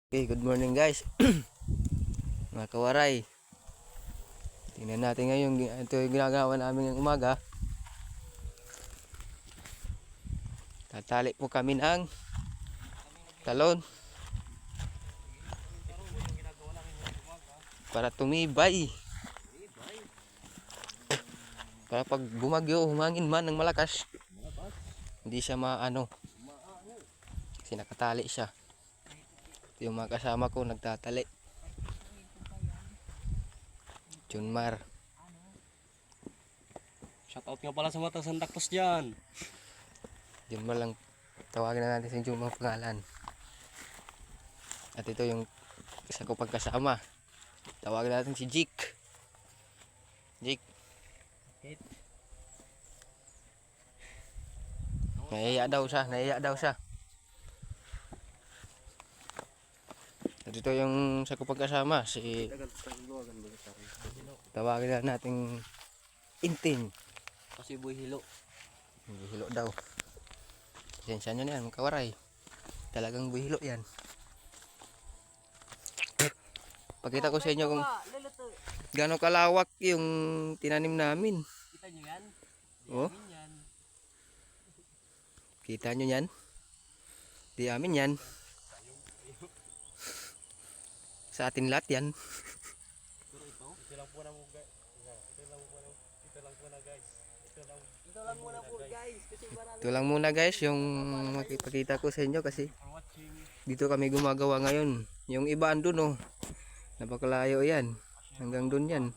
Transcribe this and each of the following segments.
Okay, good morning guys. Mga kawaray. Tingnan natin ngayon ito yung ginagawa namin ng umaga. Tatali po kami ng talon para tumibay. Para pag bumagyo, humangin man ng malakas, hindi siya maano. Kasi nakatali siya. Ito yung mga kasama ko nagtatali. Junmar. Shoutout nga pala sa mga Santa Cruz dyan. Junmar lang. Tawagin na natin si Junmar pangalan. At ito yung isa ko pagkasama. Tawagin natin si Jik. Jik. Nahiya daw siya. At ito yung isa ko pagkasama, si tawagin na natin Intin. Kasi boy hilo. Buhilo daw. Pasensya nyo na yan, kawaray. Talagang buhilo yan. Pakita ko sa inyo kung gaano kalawak yung tinanim namin. Kita nyo yan? Oh, Yan. kita nyo yan? Di amin yan. Sa atin lahat yan. Pero ito lang po na mo guys. Ito lang muna guys. Ito lang muna guys yung makipakita ko sa inyo kasi For watching. dito kami gumagawa ngayon. Yung iba andun oh. Napakalayo yan. Hanggang dun yan.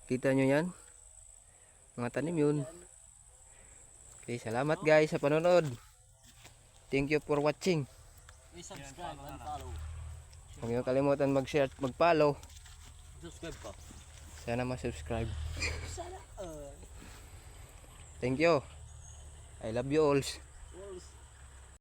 Kita nyo yan? Mga tanim yun. Okay, salamat guys sa panonood. Thank you for watching. Please subscribe and follow. Huwag niyo kalimutan mag-share at mag-follow. Subscribe pa. Sana ma-subscribe. Sana Thank you. I love you all.